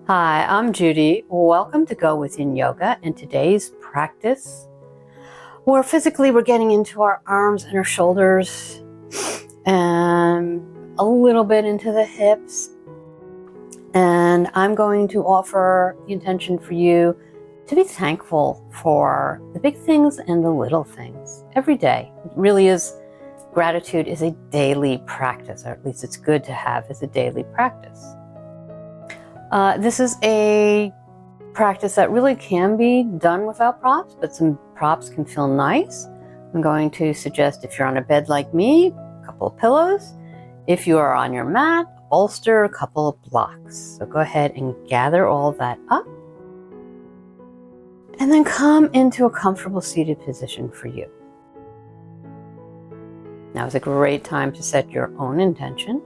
Hi, I'm Judy. Welcome to Go Within Yoga. And today's practice, we're getting into our arms and our shoulders and a little bit into the hips. And I'm going to offer the intention for you to be thankful for the big things and the little things every day. It really is. Gratitude is a daily practice, or at least it's good to have as a daily practice. This is a practice that really can be done without props, but some props can feel nice. I'm going to suggest, if you're on a bed like me, a couple of pillows. If you are on your mat, bolster, a couple of blocks. So go ahead and gather all that up. And then come into a comfortable seated position for you. Now is a great time to set your own intention.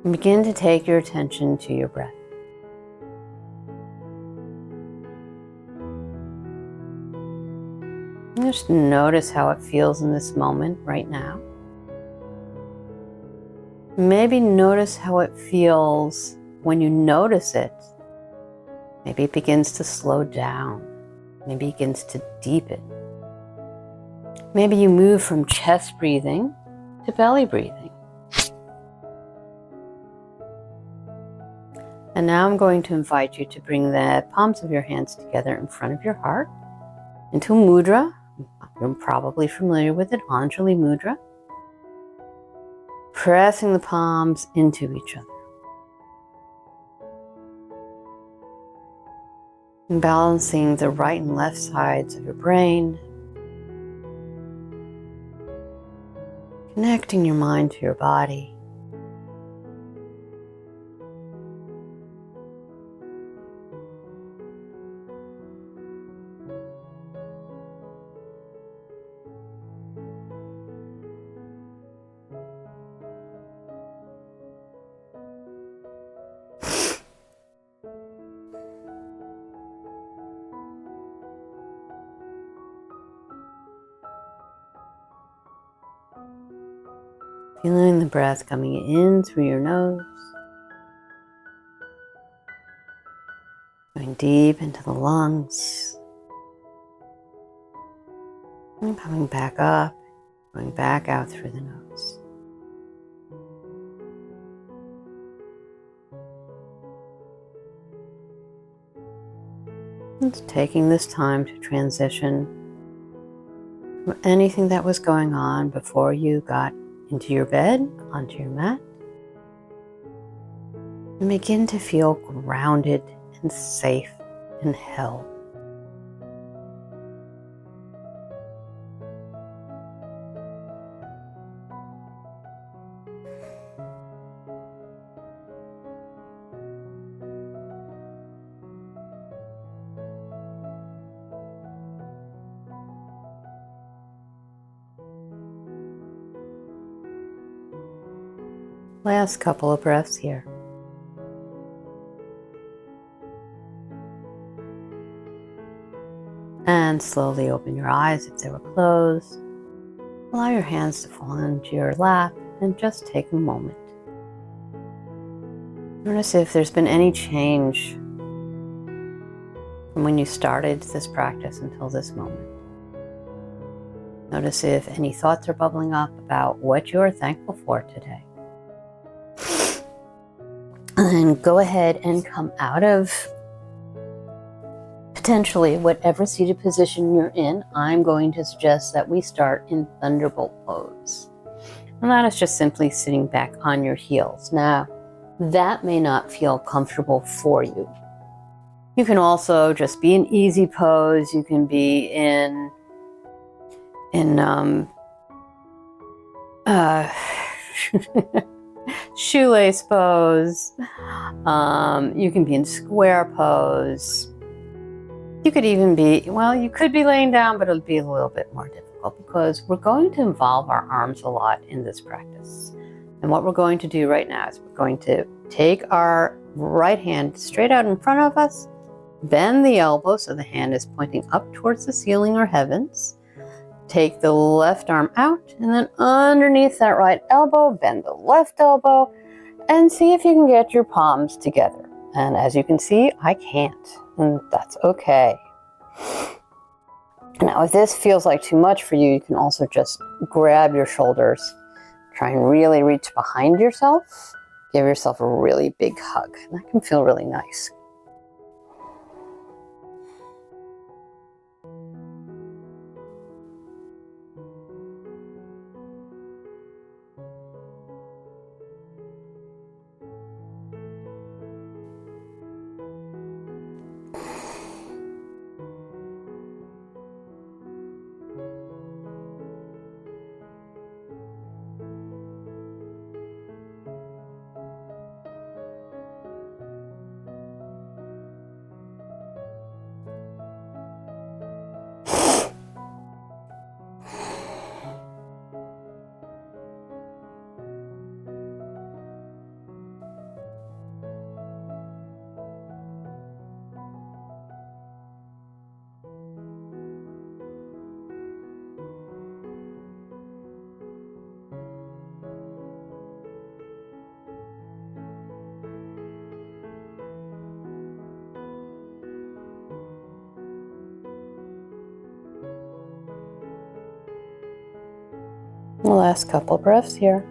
And begin to take your attention to your breath. And just notice how it feels in this moment right now. Maybe notice how it feels when you notice it. Maybe it begins to slow down. Maybe it begins to deepen. Maybe you move from chest breathing to belly breathing. And now I'm going to invite you to bring the palms of your hands together in front of your heart into a mudra. You're probably familiar with it, Anjali Mudra. Pressing the palms into each other. And balancing the right and left sides of your brain. Connecting your mind to your body. Feeling the breath coming in through your nose. Going deep into the lungs. And coming back up, going back out through the nose. And taking this time to transition from anything that was going on before you got into your bed, onto your mat, and begin to feel grounded and safe and held. Last couple of breaths here. And slowly open your eyes if they were closed. Allow your hands to fall into your lap and just take a moment. Notice if there's been any change from when you started this practice until this moment. Notice if any thoughts are bubbling up about what you are thankful for today. And then go ahead and come out of potentially whatever seated position you're in. I'm going to suggest that we start in Thunderbolt pose. And that is just simply sitting back on your heels. Now, that may not feel comfortable for you. You can also just be in easy pose. You can be in shoelace pose. You can be in square pose. You could even be, you could be laying down, but it'll be a little bit more difficult because we're going to involve our arms a lot in this practice. And what we're going to do right now is we're going to take our right hand straight out in front of us, bend the elbow so the hand is pointing up towards the ceiling or heavens. Take the left arm out, and then underneath that right elbow, bend the left elbow, And see if you can get your palms together. And as you can see, I can't, and that's okay. Now, if this feels like too much for you, you can also just grab your shoulders. Try and really reach behind yourself. Give yourself a really big hug. That can feel really nice. The last couple breaths here.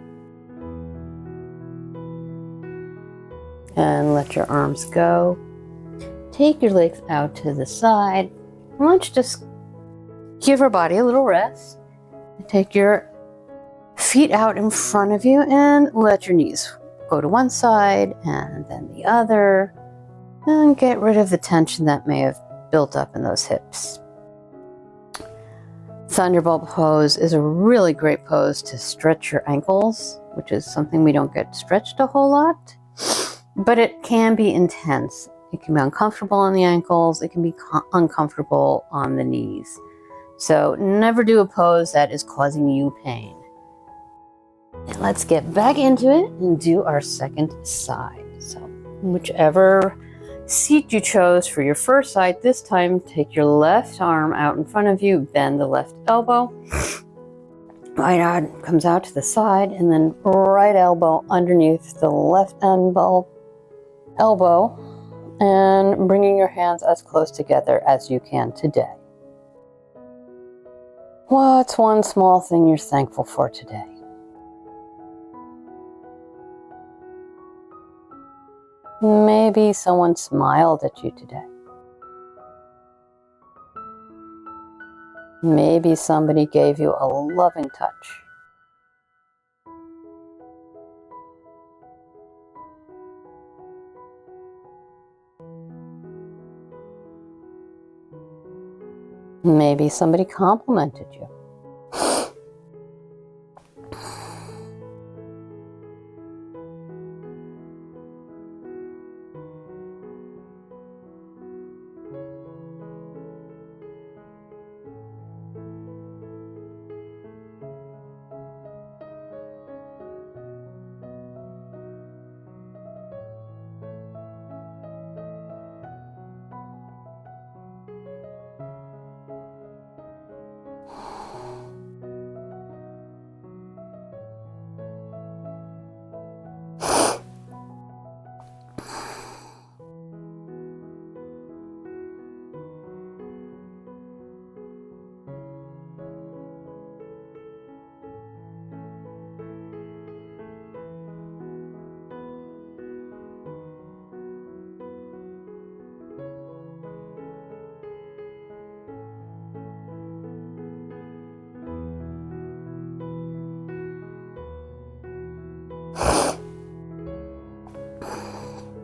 And let your arms go. Take your legs out to the side. And let's just give our body a little rest. Take your feet out in front of you and let your knees go to one side and then the other. And get rid of the tension that may have built up in those hips. Thunderbolt pose is a really great pose to stretch your ankles, which is something we don't get stretched a whole lot, but it can be intense. It can be uncomfortable on the ankles. It can be uncomfortable on the knees. So never do a pose that is causing you pain. And let's get back into it and do our second side. So whichever seat you chose for your first side, this time take your left arm out in front of you, bend the left elbow, right arm comes out to the side, and then right elbow underneath the left elbow, and bringing your hands as close together as you can today. What's one small thing you're thankful for today? Maybe someone smiled at you today. Maybe somebody gave you a loving touch. Maybe somebody complimented you.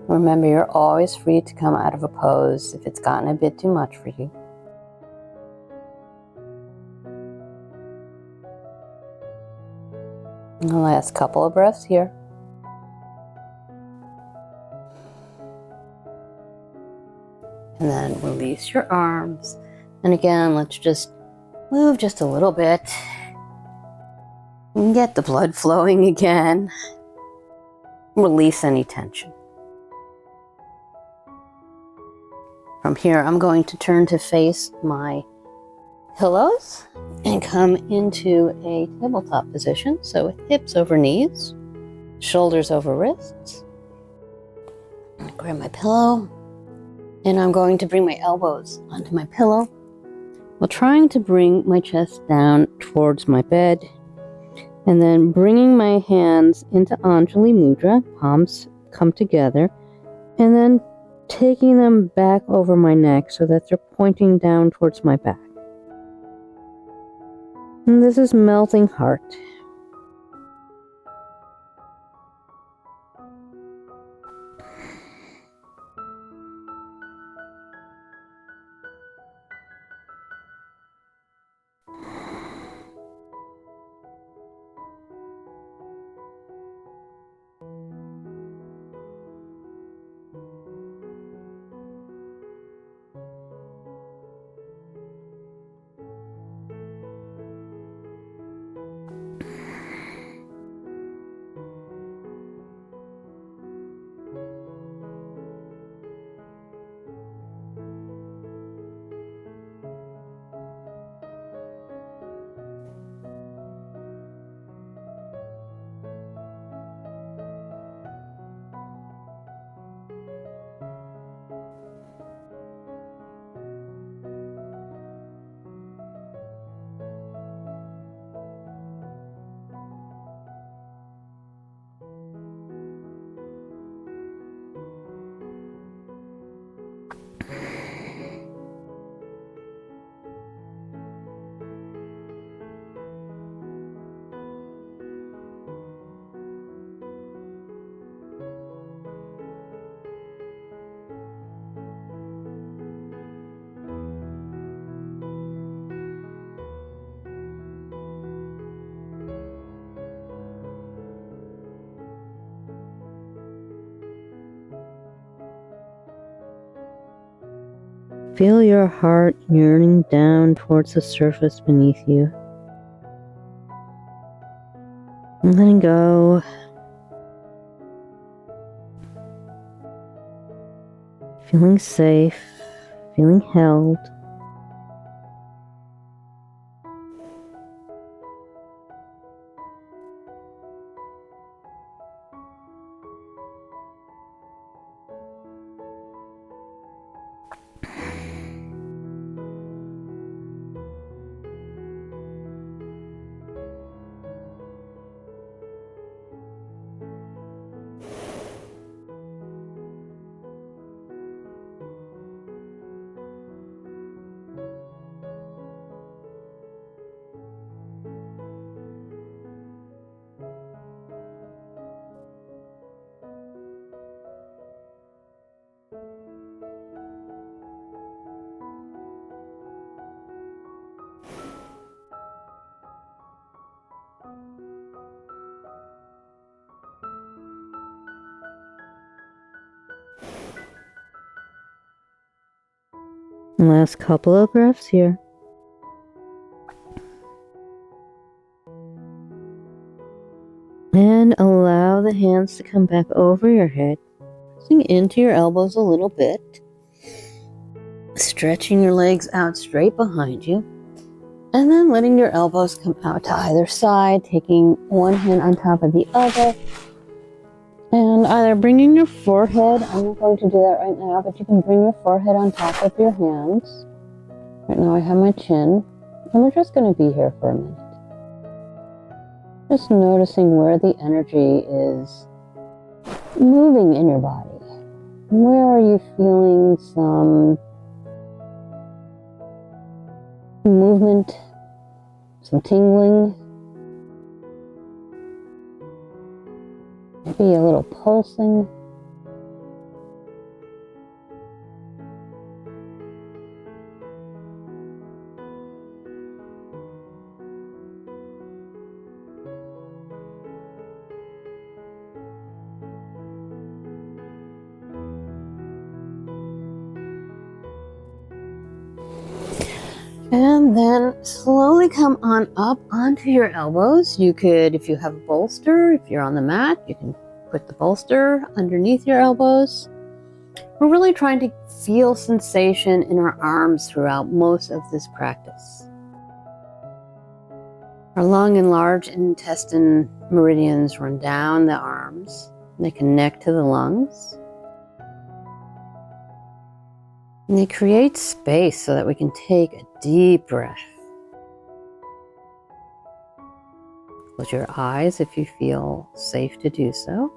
Remember, you're always free to come out of a pose if it's gotten a bit too much for you. And the last couple of breaths here. And then release your arms. And again, let's just move just a little bit. And get the blood flowing again. Release any tension. From here, I'm going to turn to face my pillows and come into a tabletop position. So with hips over knees. shoulders over wrists. Grab my pillow, and I'm going to bring my elbows onto my pillow while trying to bring my chest down towards my bed, and then bringing my hands into Anjali Mudra, palms come together, and then taking them back over my neck so that they're pointing down towards my back. And this is melting heart. Feel your heart yearning down towards the surface beneath you. And letting go. Feeling safe, feeling held. Last couple of breaths here. And allow the hands to come back over your head, pressing into your elbows a little bit, stretching your legs out straight behind you, and then letting your elbows come out to either side, taking one hand on top of the other, and either bringing your forehead, I'm not going to do that right now, but you can bring your forehead on top of your hands. Right now I have my chin, and we're just going to be here for a minute. Just noticing where the energy is moving in your body. Where are you feeling some movement, some tingling? Maybe a little pulsing. And then slowly come on up onto your elbows. You could, if you have a bolster, if you're on the mat, you can put the bolster underneath your elbows. We're really trying to feel sensation in our arms throughout most of this practice. Our long and large intestine meridians run down the arms. They connect to the lungs. And they create space so that we can take a deep breath. Close your eyes if you feel safe to do so.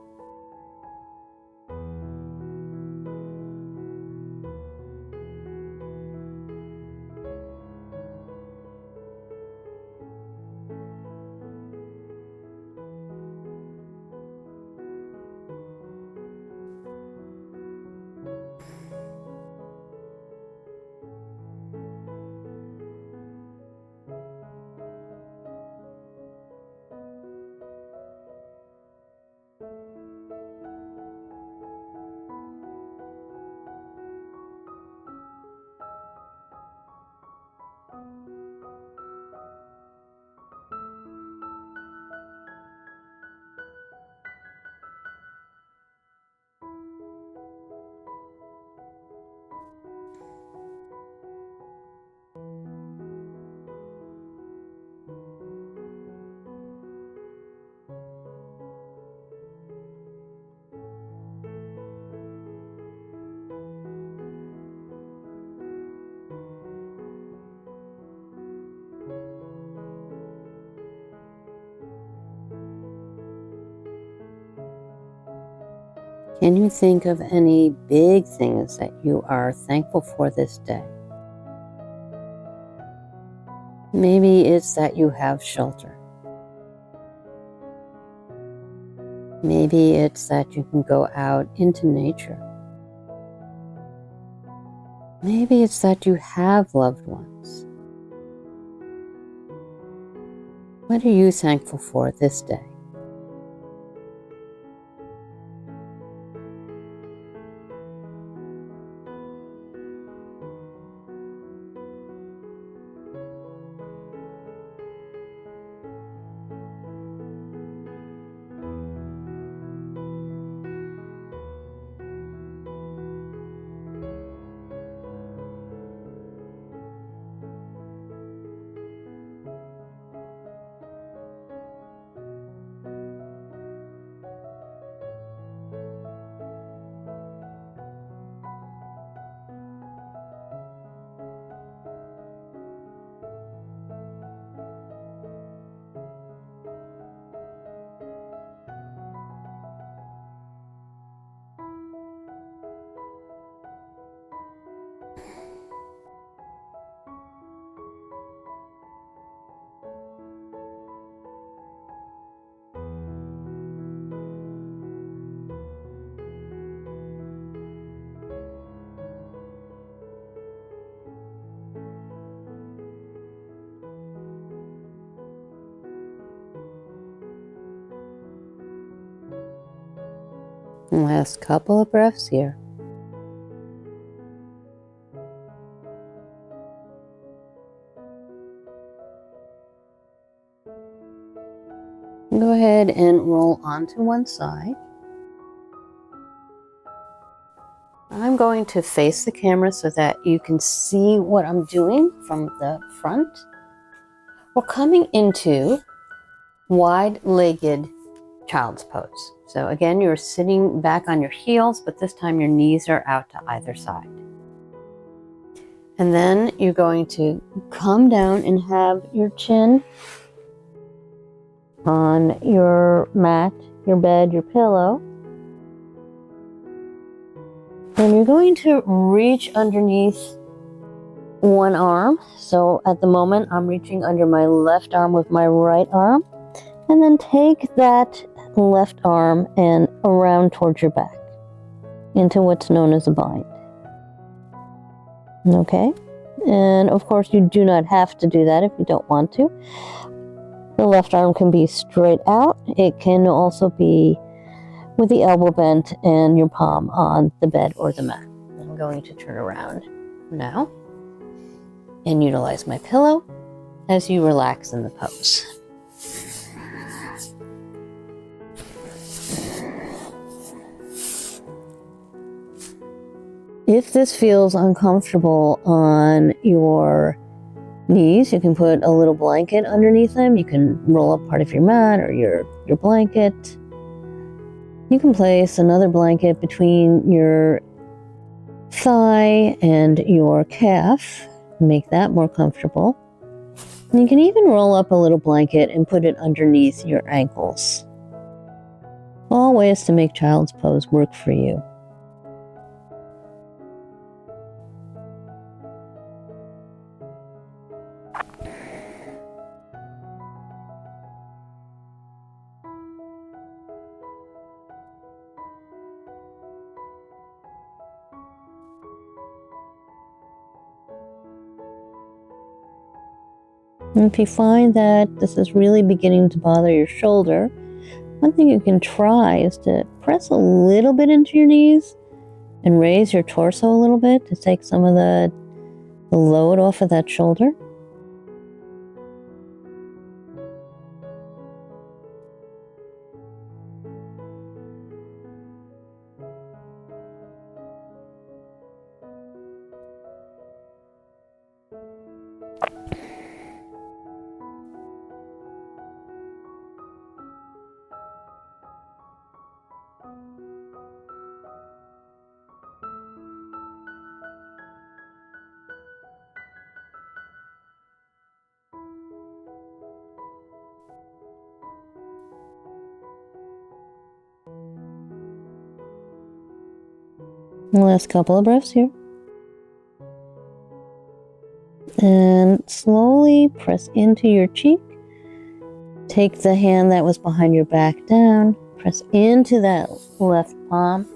Can you think of any big things that you are thankful for this day? Maybe it's that you have shelter. Maybe it's that you can go out into nature. Maybe it's that you have loved ones. What are you thankful for this day? Last couple of breaths here. Go ahead and roll onto one side. I'm going to face the camera so that you can see what I'm doing from the front. We're coming into wide-legged child's pose. So again, you're sitting back on your heels, but this time your knees are out to either side. And then you're going to come down and have your chin on your mat, your bed, your pillow. And you're going to reach underneath one arm. So at the moment, I'm reaching under my left arm with my right arm. And then take that left arm and around towards your back into what's known as a bind. Okay? And of course, you do not have to do that if you don't want to. The left arm can be straight out. It can also be with the elbow bent and your palm on the bed or the mat. I'm going to turn around now and utilize my pillow as you relax in the pose. If this feels uncomfortable on your knees, you can put a little blanket underneath them. You can roll up part of your mat or your blanket. You can place another blanket between your thigh and your calf, make that more comfortable. And you can even roll up a little blanket and put it underneath your ankles. All ways to make child's pose work for you. And if you find that this is really beginning to bother your shoulder, one thing you can try is to press a little bit into your knees and raise your torso a little bit to take some of the load off of that shoulder. The last couple of breaths here. And slowly press into your cheek. Take the hand that was behind your back down. Press into that left palm.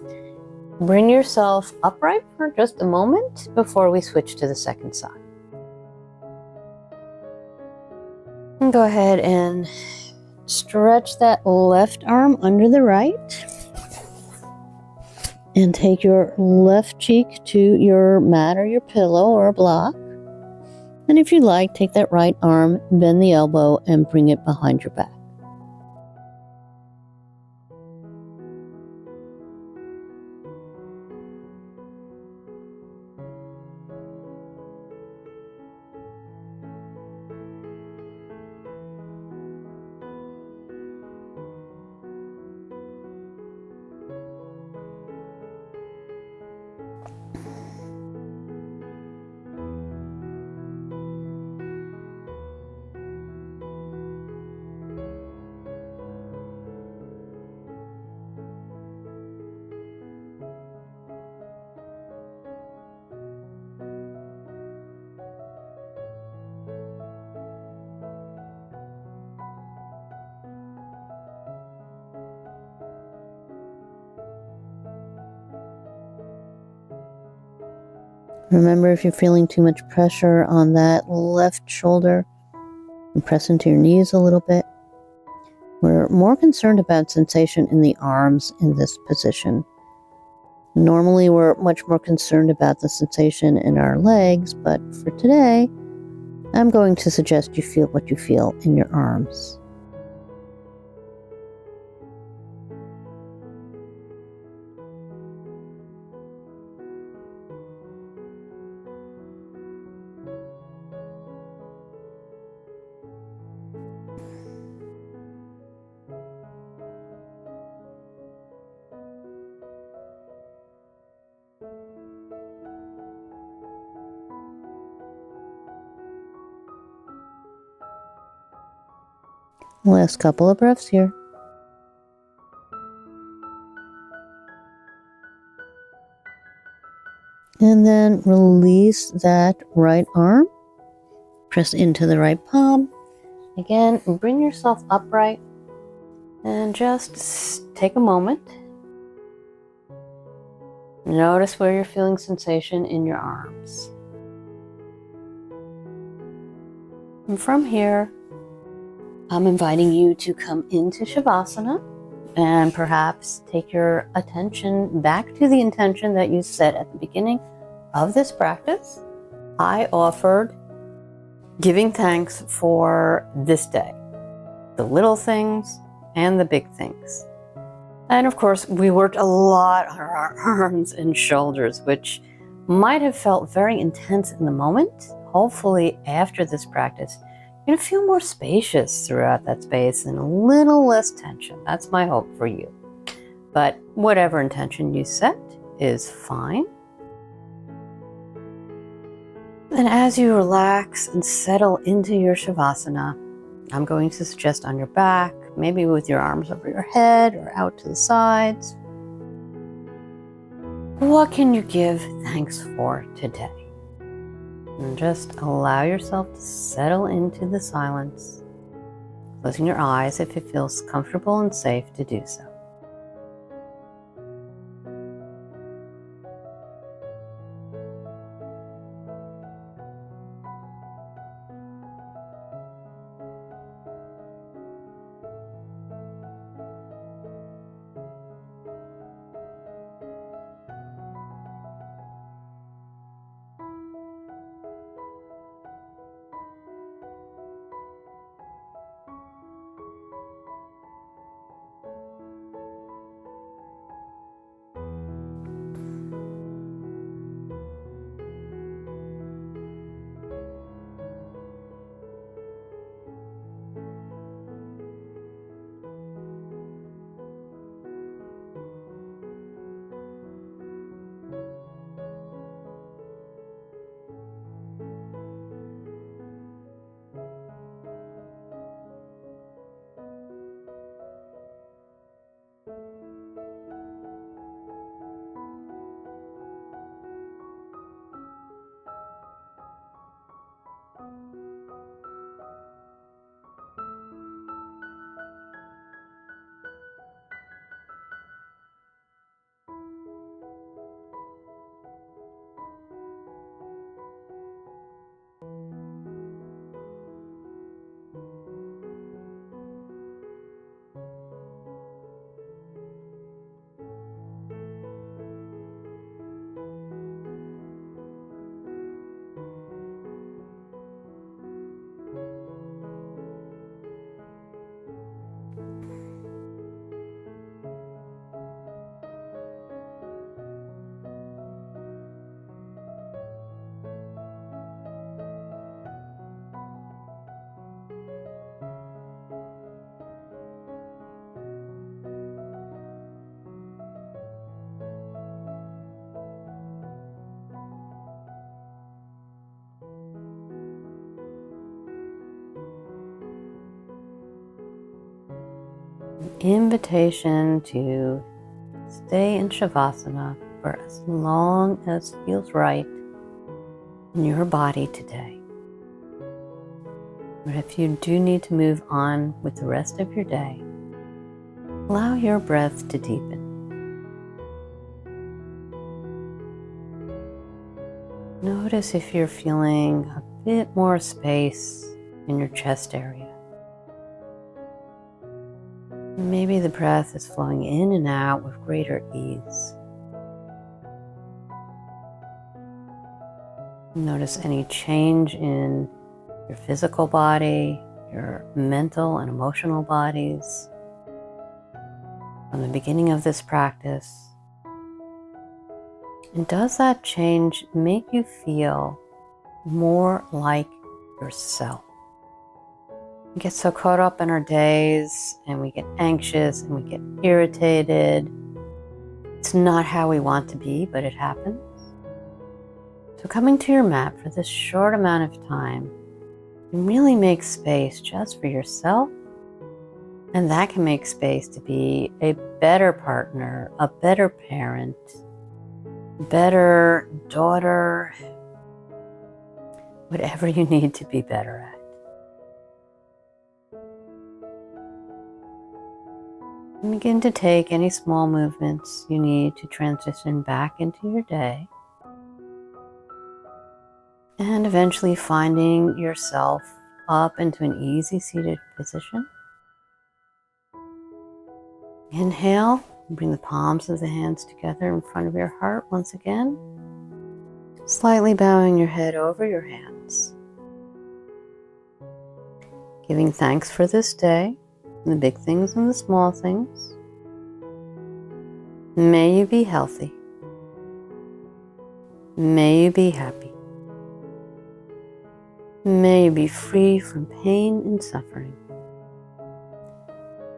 Bring yourself upright for just a moment before we switch to the second side. And go ahead and stretch that left arm under the right. And take your left cheek to your mat or your pillow or a block. And if you like, take that right arm, bend the elbow, and bring it behind your back. Remember, if you're feeling too much pressure on that left shoulder, and press into your knees a little bit. We're more concerned about sensation in the arms in this position. Normally, we're much more concerned about the sensation in our legs, but for today, I'm going to suggest you feel what you feel in your arms. Last couple of breaths here. And then release that right arm. Press into the right palm. Again, bring yourself upright. And just take a moment. Notice where you're feeling sensation in your arms. And from here, I'm inviting you to come into Savasana and perhaps take your attention back to the intention that you set at the beginning of this practice. I offered giving thanks for this day, the little things and the big things. And of course, we worked a lot on our arms and shoulders, which might have felt very intense in the moment. hopefully after this practice, you're going to feel more spacious throughout that space and a little less tension. That's my hope for you. But whatever intention you set is fine. And as you relax and settle into your Shavasana, I'm going to suggest on your back, maybe with your arms over your head or out to the sides. What can you give thanks for today? And just allow yourself to settle into the silence, closing your eyes if it feels comfortable and safe to do so. Invitation to stay in Shavasana for as long as feels right in your body today. But if you do need to move on with the rest of your day, allow your breath to deepen. Notice if you're feeling a bit more space in your chest area. Maybe the breath is flowing in and out with greater ease. Notice any change in your physical body, your mental and emotional bodies from the beginning of this practice. And does that change make you feel more like yourself? We get so caught up in our days and we get anxious and we get irritated. It's not how we want to be, but it happens. So coming to your mat for this short amount of time can really make space just for yourself. And that can make space to be a better partner, a better parent, better daughter, whatever you need to be better at. And begin to take any small movements you need to transition back into your day. And eventually finding yourself up into an easy seated position. Inhale, bring the palms of the hands together in front of your heart once again. Slightly bowing your head over your hands. Giving thanks for this day, the big things and the small things. May you be healthy. May you be happy. May you be free from pain and suffering.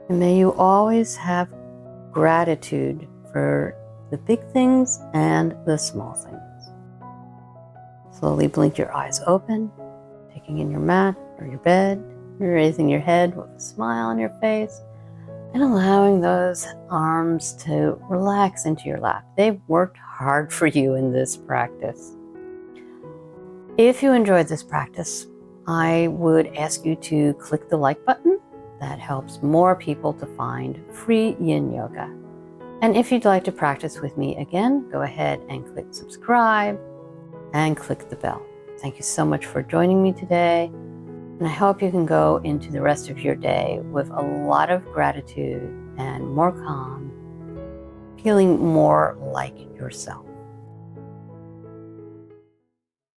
And may you always have gratitude for the big things and the small things. Slowly blink your eyes open, taking in your mat or your bed, raising your head with a smile on your face, and allowing those arms to relax into your lap. They've worked hard for you in this practice. If you enjoyed this practice, I would ask you to click the like button. That helps more people to find free yin yoga. And if you'd like to practice with me again, go ahead and click subscribe and click the bell. Thank you so much for joining me today. And I hope you can go into the rest of your day with a lot of gratitude and more calm, feeling more like yourself.